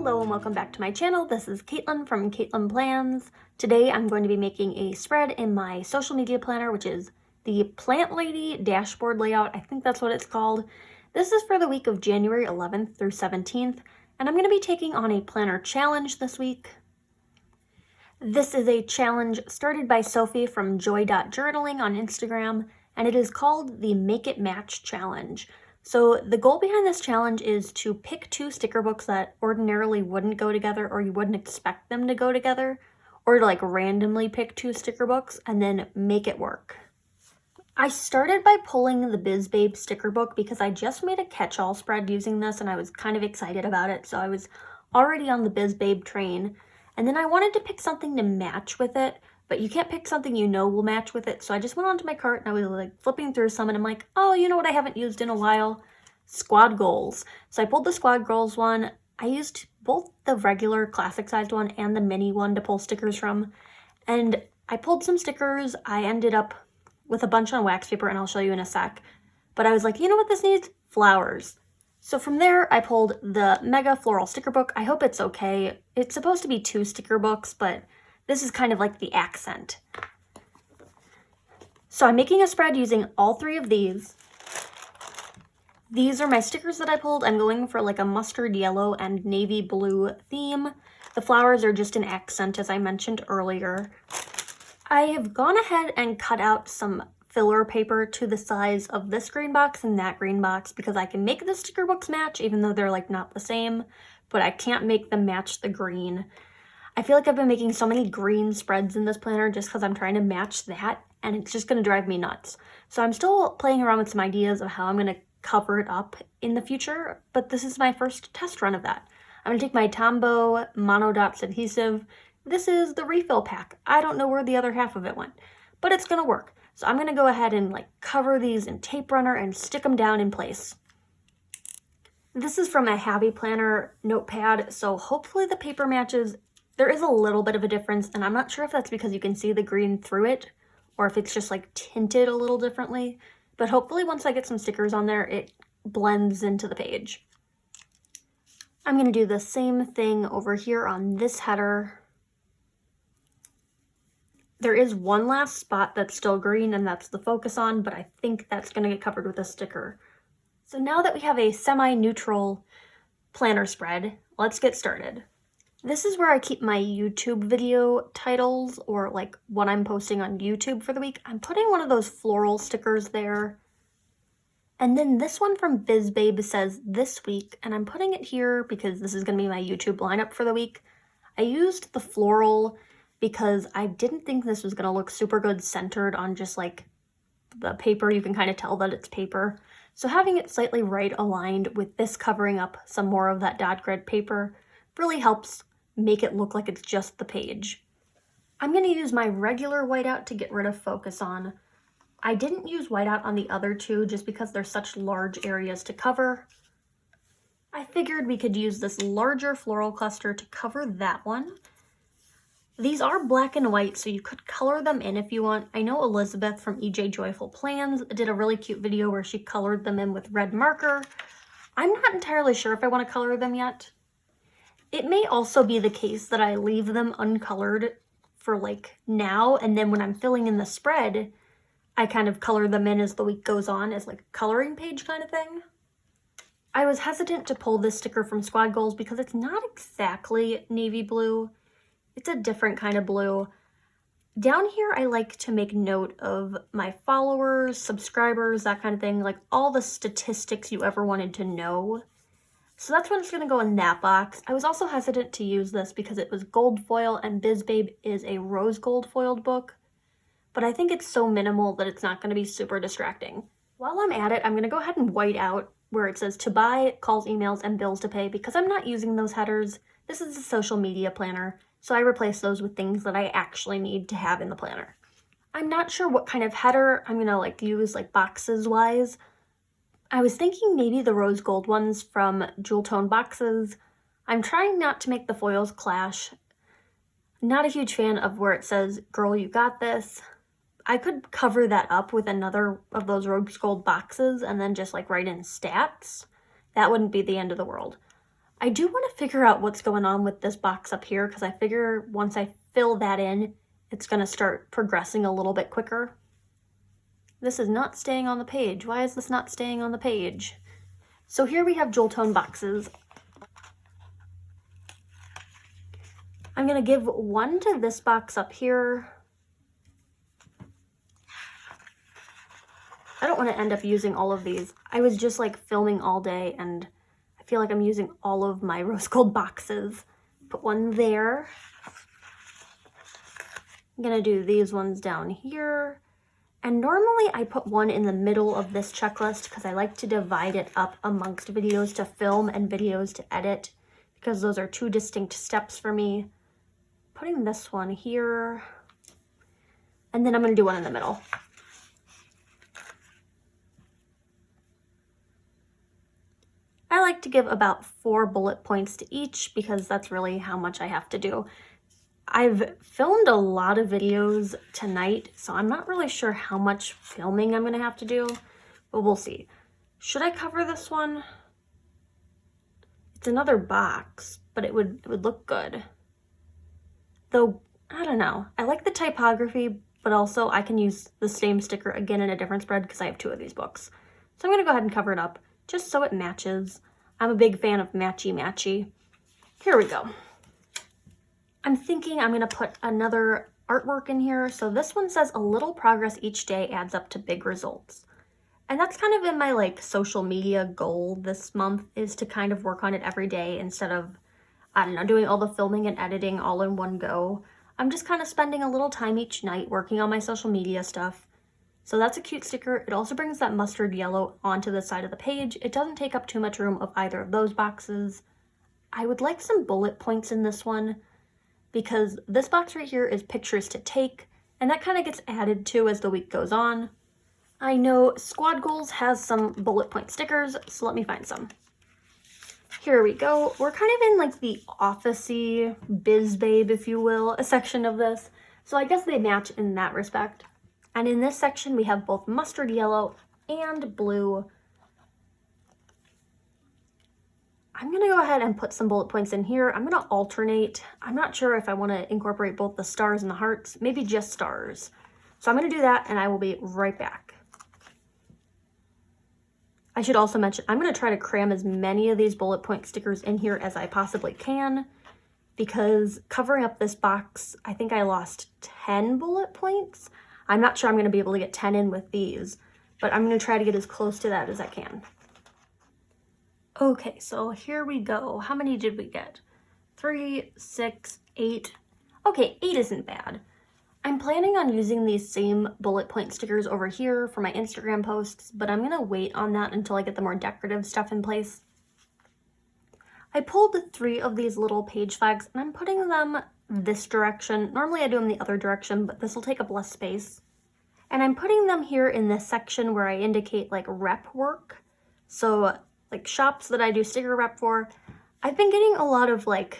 Hello and welcome back to my channel. This is Caitlin from Caitlin Plans. Today I'm going to be making a spread in my social media planner, which is the Plant Lady dashboard layout. I think that's what it's called. This is for the week of January 11th through 17th, and I'm going to be taking on a planner challenge this week. This is a challenge started by Sophie from joy.journaling on Instagram, and it is called the Make It Match Challenge. So the goal behind this challenge is to pick two sticker books that ordinarily wouldn't go together or you wouldn't expect them to go together, or to like randomly pick two sticker books and then make it work. I started by pulling the Biz Babe sticker book because I just made a catch-all spread using this and I was kind of excited about it, so I was already on the Biz Babe train. And then I wanted to pick something to match with it, but you can't pick something you know will match with it. So I just went onto my cart and I was like flipping through some and I'm like, oh, you know what I haven't used in a while? Squad Goals. So I pulled the Squad Goals one. I used both the regular classic sized one and the mini one to pull stickers from. And I pulled some stickers. I ended up with a bunch on wax paper and I'll show you in a sec. But I was like, you know what this needs? Flowers. So from there, I pulled the Mega Floral Sticker Book. I hope it's okay. It's supposed to be two sticker books, but this is kind of like the accent. So I'm making a spread using all three of these. These are my stickers that I pulled. I'm going for like a mustard yellow and navy blue theme. The flowers are just an accent, as I mentioned earlier. I have gone ahead and cut out some filler paper to the size of this green box and that green box because I can make the sticker books match even though they're like not the same, but I can't make them match the green. I feel like I've been making so many green spreads in this planner just because I'm trying to match that, and it's just going to drive me nuts. So I'm still playing around with some ideas of how I'm going to cover it up in the future, but this is my first test run of that. I'm going to take my Tombow Mono Dots adhesive. This is the refill pack. I don't know where the other half of it went, but it's going to work. So I'm going to go ahead and like cover these in tape runner and stick them down in place. This is from a Happy Planner notepad, so hopefully the paper matches. There is a little bit of a difference, and I'm not sure if that's because you can see the green through it, or if it's just like tinted a little differently, but hopefully once I get some stickers on there, it blends into the page. I'm going to do the same thing over here on this header. There is one last spot that's still green, and that's the focus on, but I think that's going to get covered with a sticker. So now that we have a semi-neutral planner spread, let's get started. This is where I keep my YouTube video titles, or like what I'm posting on YouTube for the week. I'm putting one of those floral stickers there. And then this one from Biz Babe says this week, and I'm putting it here because this is going to be my YouTube lineup for the week. I used the floral because I didn't think this was going to look super good centered on just like the paper. You can kind of tell that it's paper. So having it slightly right aligned with this covering up some more of that dot grid paper really helps make it look like it's just the page. I'm going to use my regular whiteout to get rid of focus on. I didn't use whiteout on the other two just because they're such large areas to cover. I figured we could use this larger floral cluster to cover that one. These are black and white, so you could color them in if you want. I know Elizabeth from EJ Joyful Plans did a really cute video where she colored them in with red marker. I'm not entirely sure if I want to color them yet. It may also be the case that I leave them uncolored for like now, and then when I'm filling in the spread, I kind of color them in as the week goes on as like a coloring page kind of thing. I was hesitant to pull this sticker from Squad Goals because it's not exactly navy blue. It's a different kind of blue. Down here, I like to make note of my followers, subscribers, that kind of thing, like all the statistics you ever wanted to know. So that's what's going to go in that box. I was also hesitant to use this because it was gold foil and Biz Babe is a rose gold foiled book, but I think it's so minimal that it's not going to be super distracting. While I'm at it, I'm going to go ahead and white out where it says to buy, calls, emails, and bills to pay because I'm not using those headers. This is a social media planner, so I replace those with things that I actually need to have in the planner. I'm not sure what kind of header I'm going to like use like boxes wise. I was thinking maybe the rose gold ones from Jewel Tone Boxes. I'm trying not to make the foils clash. Not a huge fan of where it says, girl, you got this. I could cover that up with another of those rose gold boxes and then just like write in stats. That wouldn't be the end of the world. I do want to figure out what's going on with this box up here because I figure once I fill that in, it's going to start progressing a little bit quicker. This is not staying on the page. Why is this not staying on the page? So here we have jewel tone boxes. I'm going to give one to this box up here. I don't want to end up using all of these. I was just like filming all day and I feel like I'm using all of my rose gold boxes. Put one there. I'm going to do these ones down here. And normally I put one in the middle of this checklist because I like to divide it up amongst videos to film and videos to edit because those are two distinct steps for me. Putting this one here, and then I'm going to do one in the middle. I like to give about 4 bullet points to each because that's really how much I have to do. I've filmed a lot of videos tonight, so I'm not really sure how much filming I'm going to have to do, but we'll see. Should I cover this one? It's another box, but it would look good. Though, I don't know. I like the typography, but also I can use the same sticker again in a different spread because I have 2 of these books. So I'm going to go ahead and cover it up just so it matches. I'm a big fan of matchy-matchy. Here we go. I'm thinking I'm going to put another artwork in here. So this one says a little progress each day adds up to big results. And that's kind of in my like social media goal this month is to kind of work on it every day instead of, I don't know, doing all the filming and editing all in one go. I'm just kind of spending a little time each night working on my social media stuff. So that's a cute sticker. It also brings that mustard yellow onto the side of the page. It doesn't take up too much room of either of those boxes. I would like some bullet points in this one because this box right here is pictures to take, and that kind of gets added to as the week goes on. I know Squad Goals has some bullet point stickers, so let me find some. Here we go. We're kind of in like the office-y, biz babe, if you will, a section of this. So I guess they match in that respect. And in this section, we have both mustard yellow and blue. I'm going to go ahead and put some bullet points in here. I'm going to alternate. I'm not sure if I want to incorporate both the stars and the hearts, maybe just stars. So I'm going to do that and I will be right back. I should also mention, I'm going to try to cram as many of these bullet point stickers in here as I possibly can because covering up this box, I think I lost 10 bullet points. I'm not sure I'm going to be able to get 10 in with these, but I'm going to try to get as close to that as I can. Okay, so here we go. How many did we get? 3, 6, 8. Okay, 8 isn't bad. I'm planning on using these same bullet point stickers over here for my Instagram posts, but I'm going to wait on that until I get the more decorative stuff in place. I pulled 3 of these little page flags and I'm putting them this direction. Normally I do them the other direction, but this will take up less space. And I'm putting them here in this section where I indicate like rep work. So like shops that I do sticker rep for. I've been getting a lot of like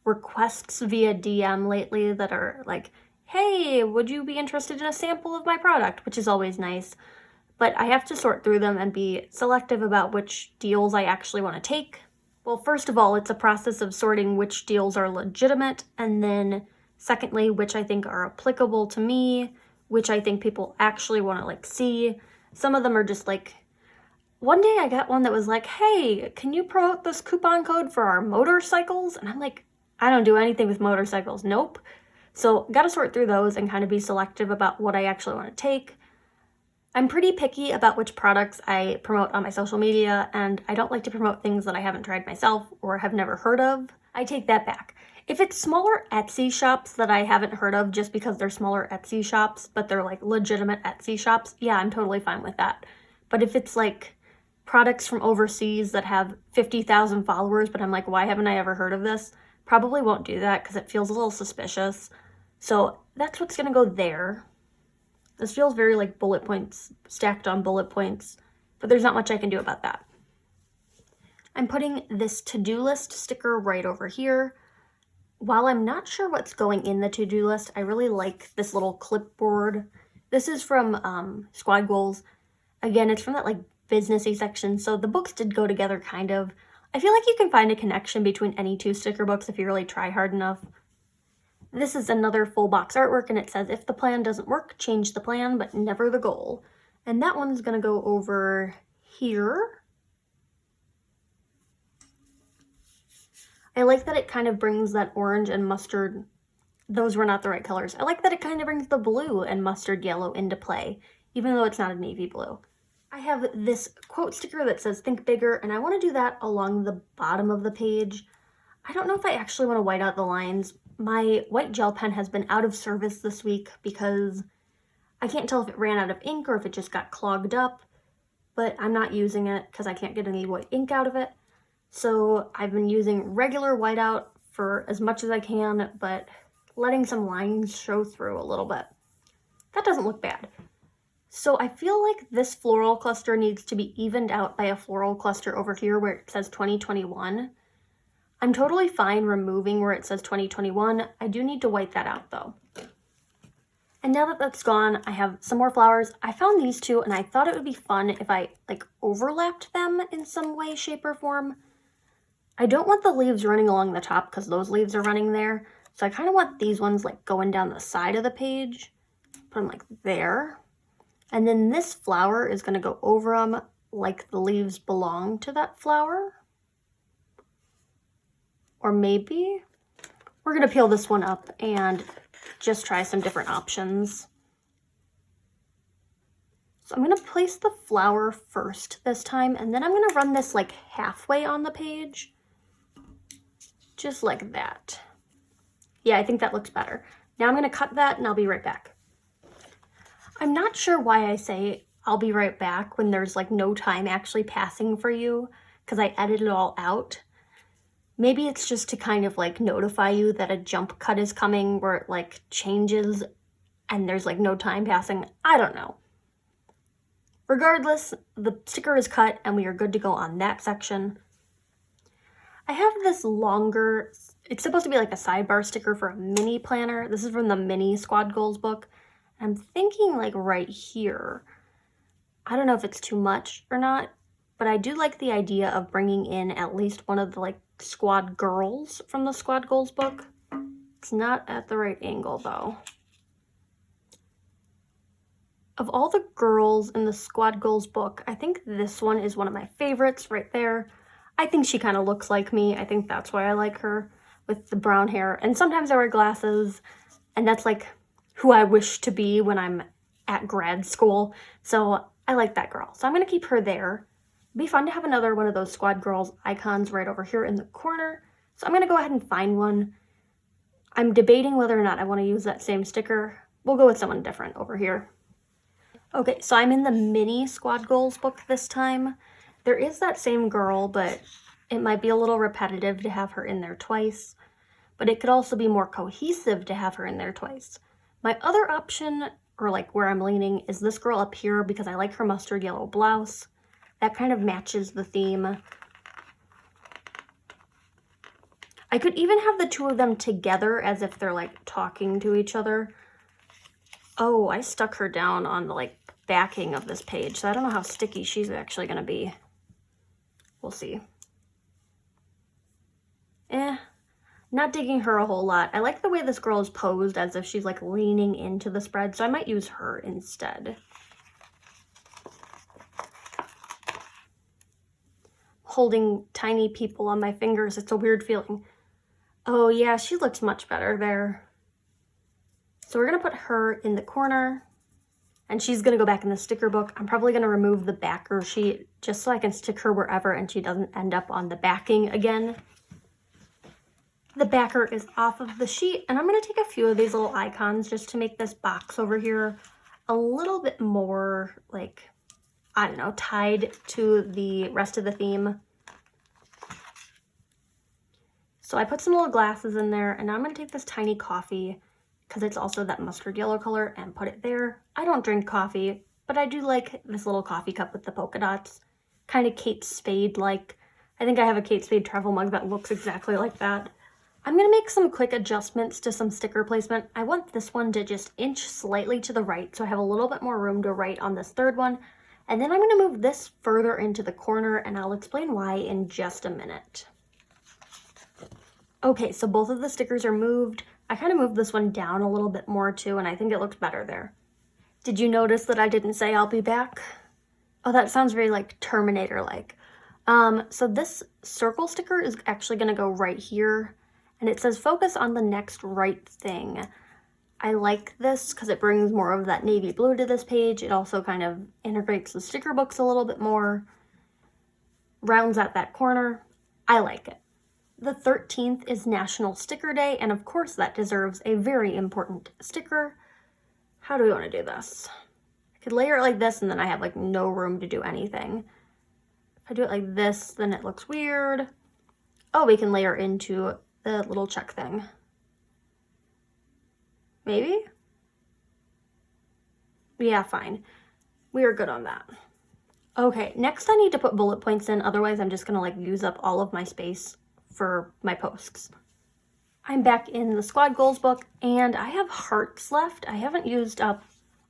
requests via DM lately that are like, hey, would you be interested in a sample of my product? Which is always nice. But I have to sort through them and be selective about which deals I actually want to take. Well, first of all, it's a process of sorting which deals are legitimate, and then secondly, which I think are applicable to me, which I think people actually want to like see. Some of them are just like, one day I got one that was like, hey, can you promote this coupon code for our motorcycles? And I'm like, I don't do anything with motorcycles. Nope. So got to sort through those and kind of be selective about what I actually want to take. I'm pretty picky about which products I promote on my social media, and I don't like to promote things that I haven't tried myself or have never heard of. I take that back. If it's smaller Etsy shops that I haven't heard of just because they're smaller Etsy shops, but they're like legitimate Etsy shops, yeah, I'm totally fine with that. But if it's like products from overseas that have 50,000 followers, but I'm like, why haven't I ever heard of this? Probably won't do that because it feels a little suspicious. So that's what's going to go there. This feels very like bullet points, stacked on bullet points, but there's not much I can do about that. I'm putting this to-do list sticker right over here. While I'm not sure what's going in the to-do list, I really like this little clipboard. This is from Squad Goals. Again, it's from that like businessy section, so the books did go together kind of. I feel like you can find a connection between any two sticker books if you really try hard enough. This is another full box artwork, and it says, if the plan doesn't work, change the plan, but never the goal. And that one's gonna go over here. I like that it kind of brings that orange and mustard, those were not the right colors. I like that it kind of brings the blue and mustard yellow into play, even though it's not a navy blue. I have this quote sticker that says, think bigger, and I want to do that along the bottom of the page. I don't know if I actually want to white out the lines. My white gel pen has been out of service this week because I can't tell if it ran out of ink or if it just got clogged up, but I'm not using it because I can't get any white ink out of it. So I've been using regular whiteout for as much as I can, but letting some lines show through a little bit. That doesn't look bad. So I feel like this floral cluster needs to be evened out by a floral cluster over here where it says 2021. I'm totally fine removing where it says 2021. I do need to white that out though. And now that that's gone, I have some more flowers. I found these two and I thought it would be fun if I like overlapped them in some way, shape, or form. I don't want the leaves running along the top because those leaves are running there. So I kind of want these ones like going down the side of the page. Put them like there. And then this flower is going to go over them like the leaves belong to that flower. Or maybe we're going to peel this one up and just try some different options. So I'm going to place the flower first this time, and then I'm going to run this like halfway on the page. Just like that. Yeah, I think that looks better. Now I'm going to cut that and I'll be right back. I'm not sure why I say I'll be right back when there's like no time actually passing for you, because I edited it all out. Maybe it's just to kind of like notify you that a jump cut is coming where it like changes and there's like no time passing. I don't know. Regardless, the sticker is cut and we are good to go on that section. I have this longer, it's supposed to be like a sidebar sticker for a mini planner. This is from the mini Squad Goals book. I'm thinking like right here. I don't know if it's too much or not, but I do like the idea of bringing in at least one of the like squad girls from the Squad Goals book. It's not at the right angle though. Of all the girls in the Squad Goals book, I think this one is one of my favorites right there. I think she kind of looks like me. I think that's why I like her, with the brown hair. And sometimes I wear glasses, and that's like who I wish to be when I'm at grad school. So I like that girl. So I'm going to keep her there. It'd be fun to have another one of those Squad Girls icons right over here in the corner. So I'm going to go ahead and find one. I'm debating whether or not I want to use that same sticker. We'll go with someone different over here. Okay, so I'm in the mini Squad Goals book this time. There is that same girl, but it might be a little repetitive to have her in there twice. But it could also be more cohesive to have her in there twice. My other option, or like where I'm leaning, is this girl up here because I like her mustard yellow blouse. That kind of matches the theme. I could even have the two of them together as if they're like talking to each other. Oh, I stuck her down on the like backing of this page, so I don't know how sticky she's actually going to be. We'll see. Not digging her a whole lot. I like the way this girl is posed as if she's like leaning into the spread, so I might use her instead. Holding tiny people on my fingers, it's a weird feeling. Oh yeah, she looks much better there. So we're gonna put her in the corner, and she's gonna go back in the sticker book. I'm probably gonna remove the backer sheet just so I can stick her wherever and she doesn't end up on the backing again. The backer is off of the sheet, and I'm going to take a few of these little icons just to make this box over here a little bit more, like, I don't know, tied to the rest of the theme. So I put some little glasses in there, and now I'm going to take this tiny coffee, because it's also that mustard yellow color, and put it there. I don't drink coffee, but I do like this little coffee cup with the polka dots. Kind of Kate Spade-like. I think I have a Kate Spade travel mug that looks exactly like that. I'm going to make some quick adjustments to some sticker placement. I want this one to just inch slightly to the right so I have a little bit more room to write on this third one. And then I'm going to move this further into the corner, and I'll explain why in just a minute. Okay, so both of the stickers are moved. I kind of moved this one down a little bit more too, and I think it looks better there. Did you notice that I didn't say I'll be back? Oh, that sounds very like Terminator-like. So this circle sticker is actually going to go right here, and it says focus on the next right thing. I like this because it brings more of that navy blue to this page. It also kind of integrates the sticker books a little bit more, rounds out that corner. I like it. The 13th is National Sticker Day, and of course that deserves a very important sticker. How do we want to do this? I could layer it like this, and then I have like no room to do anything. If I do it like this, then it looks weird. Oh, we can layer into the little check thing. Maybe? Yeah, fine. We are good on that. Okay, next I need to put bullet points in, otherwise I'm just gonna like use up all of my space for my posts. I'm back in the squad goals book, and I have hearts left. I haven't used up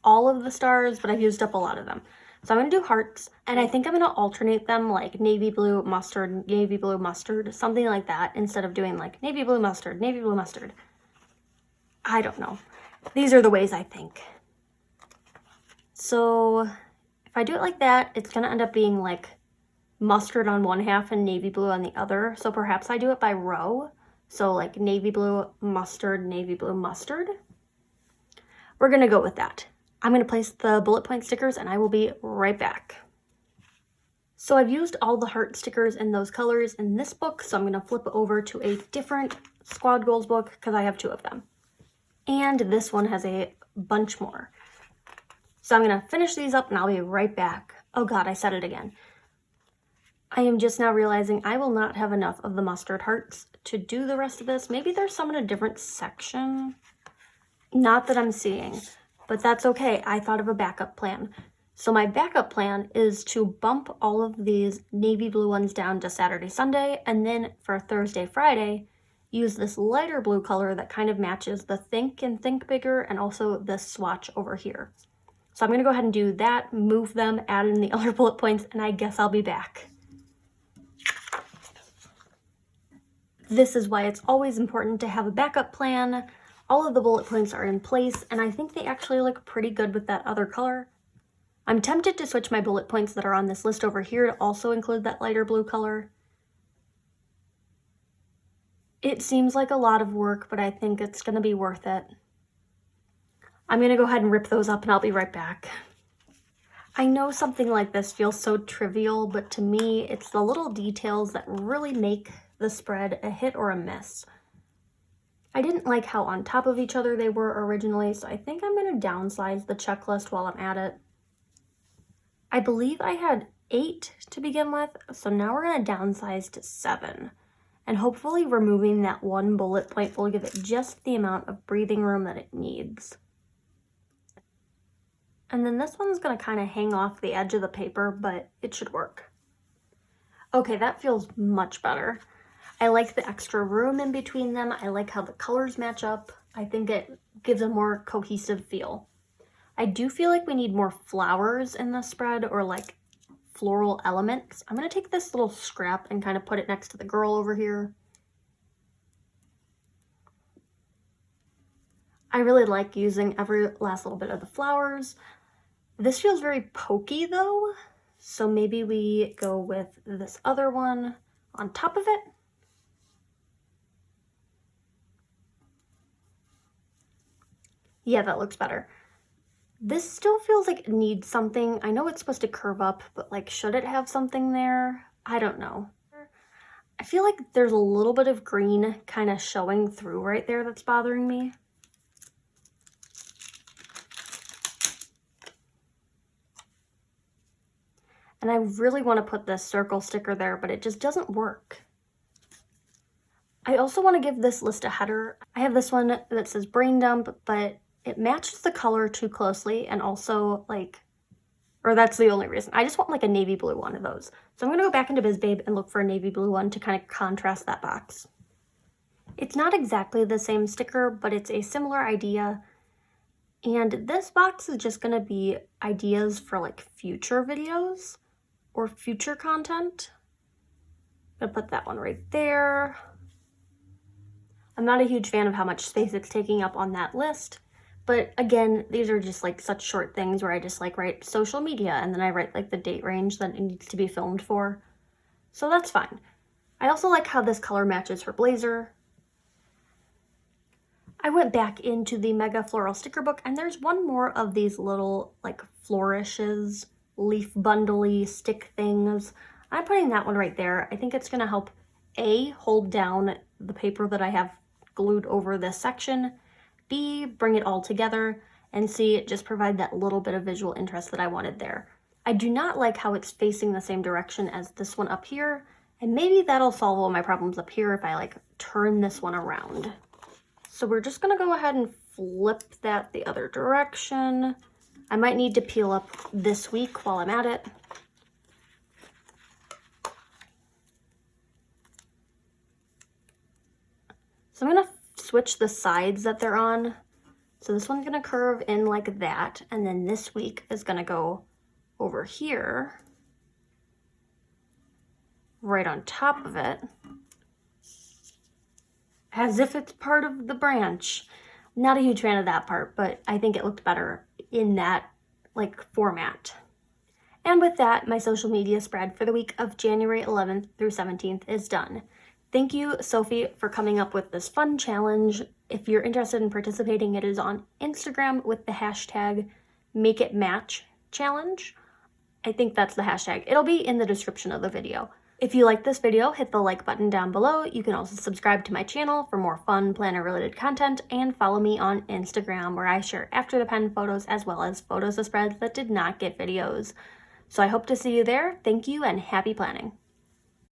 all of the stars, but I've used up a lot of them. So I'm going to do hearts, and I think I'm going to alternate them like navy blue, mustard, something like that, instead of doing like navy blue, mustard, navy blue, mustard. I don't know. These are the ways I think. So if I do it like that, it's going to end up being like mustard on one half and navy blue on the other. So perhaps I do it by row. So like navy blue, mustard, navy blue, mustard. We're going to go with that. I'm going to place the bullet point stickers, and I will be right back. So I've used all the heart stickers in those colors in this book, so I'm going to flip over to a different squad goals book because I have 2 of them. And this one has a bunch more. So I'm going to finish these up, and I'll be right back. Oh god, I said it again. I am just now realizing I will not have enough of the mustard hearts to do the rest of this. Maybe there's some in a different section. Not that I'm seeing. But that's okay, I thought of a backup plan. So my backup plan is to bump all of these navy blue ones down to Saturday, Sunday, and then for Thursday, Friday, use this lighter blue color that kind of matches the Think and Think Bigger and also this swatch over here. So I'm going to go ahead and do that, move them, add in the other bullet points, and I guess I'll be back. This is why it's always important to have a backup plan. All of the bullet points are in place, and I think they actually look pretty good with that other color. I'm tempted to switch my bullet points that are on this list over here to also include that lighter blue color. It seems like a lot of work, but I think it's going to be worth it. I'm going to go ahead and rip those up, and I'll be right back. I know something like this feels so trivial, but to me, it's the little details that really make the spread a hit or a miss. I didn't like how on top of each other they were originally, so I think I'm going to downsize the checklist while I'm at it. I believe I had 8 to begin with, so now we're going to downsize to 7. And hopefully removing that one bullet point will give it just the amount of breathing room that it needs. And then this one's going to kind of hang off the edge of the paper, but it should work. Okay, that feels much better. I like the extra room in between them. I like how the colors match up. I think it gives a more cohesive feel. I do feel like we need more flowers in the spread or like floral elements. I'm going to take this little scrap and kind of put it next to the girl over here. I really like using every last little bit of the flowers. This feels very pokey though, so maybe we go with this other one on top of it. Yeah, that looks better. This still feels like it needs something. I know it's supposed to curve up, but like, should it have something there? I don't know. I feel like there's a little bit of green kind of showing through right there that's bothering me. And I really want to put this circle sticker there, but it just doesn't work. I also want to give this list a header. I have this one that says brain dump, but it matches the color too closely, and also like, or that's the only reason. I just want like a navy blue one of those. So I'm going to go back into BizBabe and look for a navy blue one to kind of contrast that box. It's not exactly the same sticker, but it's a similar idea. And this box is just gonna be ideas for like future videos or future content. I'm gonna put that one right there. I'm not a huge fan of how much space it's taking up on that list, but again, these are just like such short things where I just like write social media and then I write like the date range that it needs to be filmed for. So that's fine. I also like how this color matches her blazer. I went back into the Mega Floral Sticker Book and there's one more of these little like flourishes, leaf bundly stick things. I'm putting that one right there. I think it's gonna help A, hold down the paper that I have glued over this section, B, bring it all together, and C, just provide that little bit of visual interest that I wanted there. I do not like how it's facing the same direction as this one up here, and maybe that'll solve all my problems up here if I like turn this one around. So we're just gonna go ahead and flip that the other direction. I might need to peel up this week while I'm at it. So I'm gonna switch the sides that they're on. So this one's gonna curve in like that, and then this week is gonna go over here, right on top of it, as if it's part of the branch. Not a huge fan of that part, but I think it looked better in that like format. And with that, my social media spread for the week of January 11th through 17th is done. Thank you, Sophie, for coming up with this fun challenge. If you're interested in participating, it is on Instagram with the hashtag MakeItMatchChallenge. I think that's the hashtag. It'll be in the description of the video. If you like this video, hit the like button down below. You can also subscribe to my channel for more fun planner-related content and follow me on Instagram where I share after the pen photos as well as photos of spreads that did not get videos. So I hope to see you there. Thank you and happy planning.